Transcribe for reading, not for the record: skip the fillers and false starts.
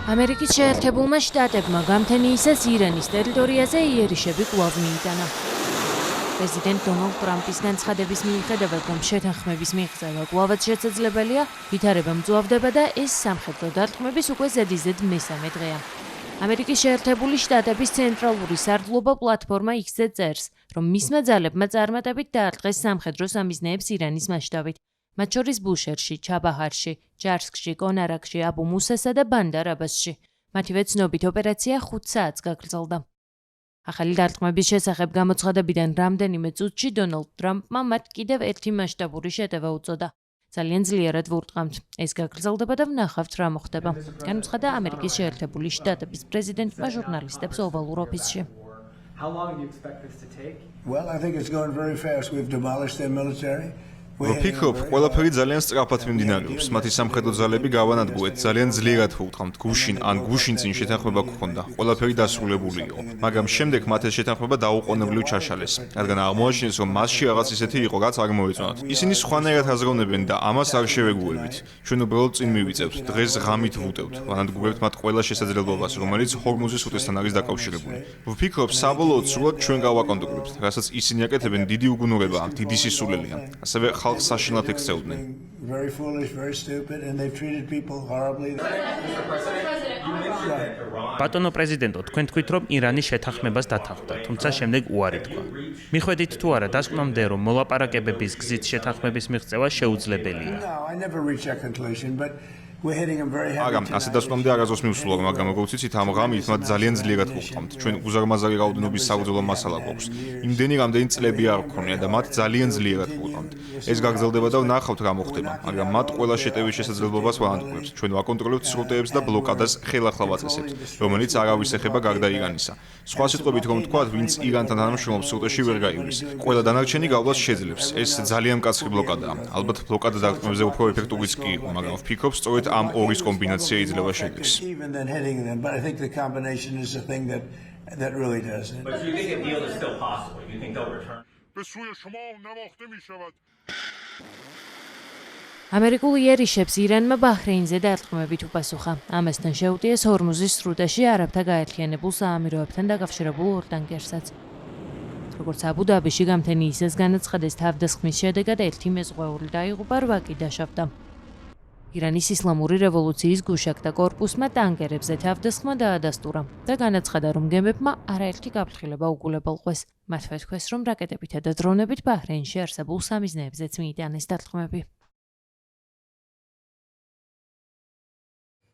ამერიკის შეერთებულმა შტატებმა გამთენიისას ირანის ტერიტორიაზე იერიშები კვლავ მიიტანა. პრეზიდენტ დონალდ ტრამპის განცხადების მიუხედავად, რომ შეთანხმების მიღწევა კვლავაც შესაძლებელია, ვითარება მძლავდება და ეს სამხედრო დარტყმების უკვე ზედიზედ მესამე დღეა. ამერიკის შეერთებული შტატების ცენტრალური სარდლობა პლატფორმა X-ზე წერს, რომ მისმა ძალებმა წარმატებით დაარტყეს სამხედრო სამიზნეებს ირანის მასშტაბით. მათ შორის ბუშერში, ჩაბაჰარში, ჯარსკში, კონარაკში, აბუ მუსასა და ბანდარ აბასში. მათივე ცნობით ოპერაცია 5 საათს გაგრძელდა. ახალი დარტყმების შესახებ გამოცხადებიდან რამდენიმე წუთში დონალდ ტრამპმა მათ კიდევ ერთი მასშტაბური შეტევა უწოდა. ძალიან ძლიერად ვურტყამთ. ეს გაგრძელდება და ვნახავთ რა მოხდება. განუცხადა ამერიკის შეერთებული შტატების პრეზიდენტმა ჟურნალისტებს ოვალურ ოფისში. How long do you expect this to take? Well, I think it's going very fast. We've demolished their military. ვფიქრობ, ყველაფერი ძალიან სწრაფად მიმდინარეობს. მათი სამხედრო ძალები გავანადგურეთ, ძალიან ძლიერად ვურტყამთ. გუშინ ან გუშინ წინ შეთანხმება გქონდა. ყველაფერი დასრულებული იყო. მაგრამ შემდეგ მათ ეს შეთანხმება დაუყოვნებლივ ჩაშალეს. რადგან აღმოაჩინეს, რომ მასში რაღაც ისეთი იყო, რაც არ მოეწონათ. ისინი სხვანაირად აზროვნებენ და ამას არ შევეგუებით. ჩვენ უბრალოდ წინ მივიწევთ. დღეს ღამით ვუტევთ. ვანადგურებთ მათ ყველა შესაძლებლობას, რომელიც ჰორმუზის უდესთან არის დაკავშირებული. ვფიქრობ, საბოლოოდ სულად ჩვენ გავაკონტროლებთ, რასაც ისინი აკეთებენ დიდი უგუნურებაა, დიდი სისულელეა. ასევე ხალხს საშინლად ექცეოდნენ. Very foolish, very stupid, and they've treated people horribly. ბატონო პრეზიდენტო, თქვენ თქვით, რომ ირანი შეთანხმებას დათანხმდა, თუმცა შემდეგ უარი თქვა. მიხვედით თუ არა დასკვნამდე, რომ მოლაპარაკებების გზით შეთანხმების მიღწევა შეუძლებელია? No, I never reached that conclusion, but we're hitting them very hard. მაგრამ ასე დასკვნამდე არასდროს მივსულა, მაგრამ როგორც იცით, ამ ღამით მათ ძალიან ძლიერად ვუხდამთ. ჩვენ უზარმაზარი რაოდენობის საბრძოლო მასალა გვაქვს. იმდენი რამდენი წლები არ გქონია და მათ ძალიან ძლიერად ვუყავთ. ეს გაგრძელდება და ვნახავთ რა მოხდება, მაგრამ მათ ყველა შეტევის შესაძლებლობას ვაანადგურებთ. ჩვენ ვაკონტროლებთ სრუტეებს და ბლოკადას ხელახლა ვაწესებთ, რომელიც არავის ეხება გარდა ირანისა. სხვა სიტყვებით რომ ვთქვათ, ვინც ირანთან თანამშრომლობს, სრუტეში ვერ გაივლის. ყველა დანარჩენი გავლას შეძლებს. ეს ძალიან მკაცრი ბლოკადაა. ალბათ ბლოკადა დარტყმებზე უფრო ეფექტურიც კი იყო, მაგრამ ვფიქრობ, სწორედ ამ ორის კომბინაცია იძლევა შედეგს. Even than hitting them, but I think the combination is the thing that really does it. But do you think a deal is still possible? You think they'll return? ამერიკულ იერიშებს ირანმა ბაჰრეინზე დარტყმებით უპასუხა. ამასთან შეუტიეს ჰორმუზის სრუტეში არაბთა გაერთიანებულ საამიროებთან დაკავშირებულ ორ ტანკერსაც. როგორც აბუ-დაბიში გამთენიისას განაცხადეს, თავდასხმის შედეგად 1 მეზღვეული დაიღუპა, 8 კი დაშავდა. ირანის ისლამური რევოლუციის გუშაკთა კორპუსმა ტანკერებზე თავდასხმა დაადასტურა და განაცხადა, რომ გემებმა არაერთი გაფრთხილება უგულებელყვეს. მათვე თქვეს, რომ რაკეტებითა და დრონებით ბაჰრეინში არსებულ სამიზნეებზეც მიიტანეს დარტყმები.